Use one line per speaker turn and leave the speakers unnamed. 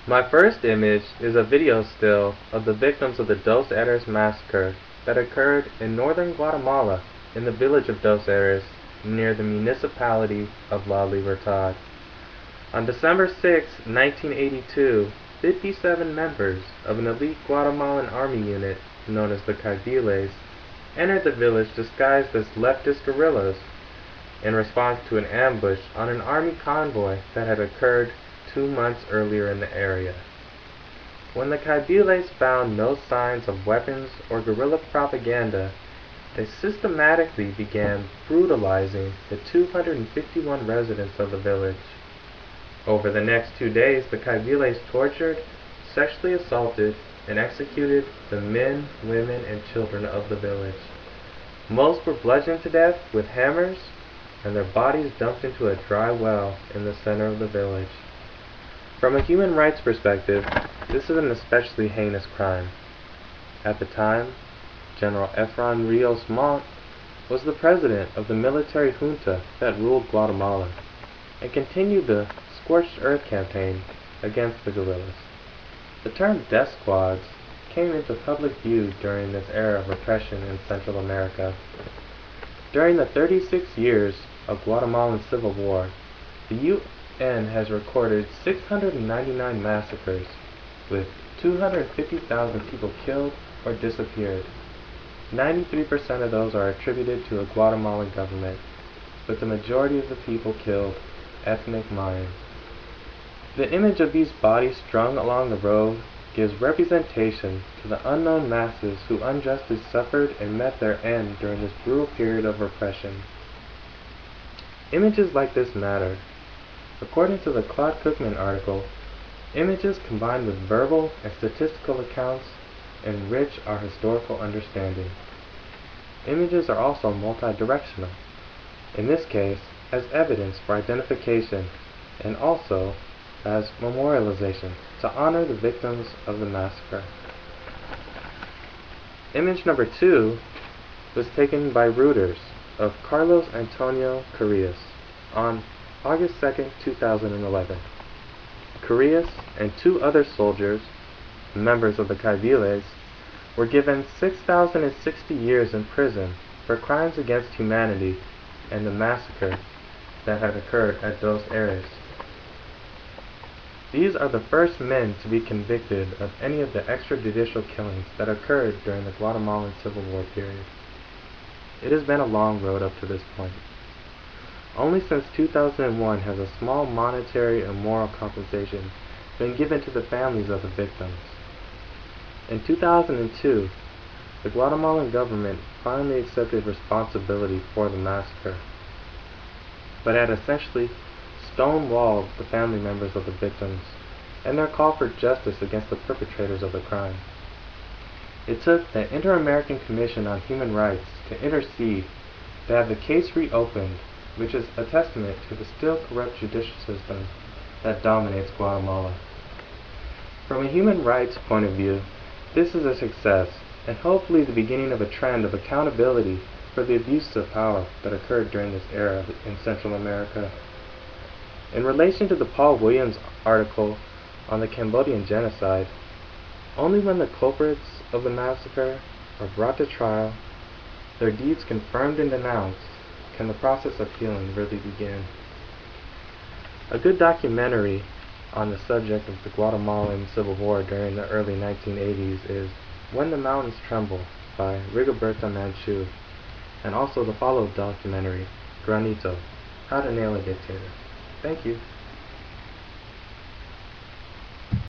My first image is a video still of the victims of the Dos Erres Massacre that occurred in northern Guatemala in the village of Dos Erres near the municipality of La Libertad. On December 6, 1982, 57 members of an elite Guatemalan Army Unit known as the Kiabiles entered the village disguised as leftist guerrillas in response to an ambush on an army convoy that had occurred 2 months earlier in the area. When the Kiabiles found no signs of weapons or guerrilla propaganda, they systematically began brutalizing the 251 residents of the village. Over the next 2 days, the Kiabiles tortured, sexually assaulted, and executed the men, women, and children of the village. Most were bludgeoned to death with hammers, and their bodies dumped into a dry well in the center of the village. From a human rights perspective, this is an especially heinous crime. At the time, General Efrain Rios Montt was the president of the military junta that ruled Guatemala, and continued the scorched earth campaign against the guerrillas. The term death squads came into public view during this era of repression in Central America. During the 36 years of Guatemalan Civil War, the UN has recorded 699 massacres, with 250,000 people killed or disappeared. 93% of those are attributed to the Guatemalan government, with the majority of the people killed ethnic Mayans. The image of these bodies strung along the road gives representation to the unknown masses who unjustly suffered and met their end during this brutal period of repression. Images like this matter. According to the Claude Cookman article, images combined with verbal and statistical accounts enrich our historical understanding. Images are also multidirectional, in this case as evidence for identification and also as memorialization to honor the victims of the massacre. Image number 2 was taken by Reuters of Carlos Antonio Carias on August 2, 2011. Carias and 2 other soldiers, members of the Kiabiles, were given 6,060 years in prison for crimes against humanity and the massacre that had occurred at Dos Erres. These are the first men to be convicted of any of the extrajudicial killings that occurred during the Guatemalan Civil War period. It has been a long road up to this point. Only since 2001 has a small monetary and moral compensation been given to the families of the victims. In 2002, the Guatemalan government finally accepted responsibility for the massacre, but had essentially stonewalled the family members of the victims and their call for justice against the perpetrators of the crime. It took the Inter-American Commission on Human Rights to intercede to have the case reopened, which is a testament to the still corrupt judicial system that dominates Guatemala. From a human rights point of view, this is a success, and hopefully the beginning of a trend of accountability for the abuse of power that occurred during this era in Central America. In relation to the Paul Williams article on the Cambodian genocide, only when the culprits of the massacre are brought to trial, their deeds confirmed and denounced, can the process of healing really begin. A good documentary on the subject of the Guatemalan Civil War during the early 1980s is When the Mountains Tremble by Rigoberta Menchú, and also the follow-up documentary, Granito, How to Nail a Dictator. Thank you.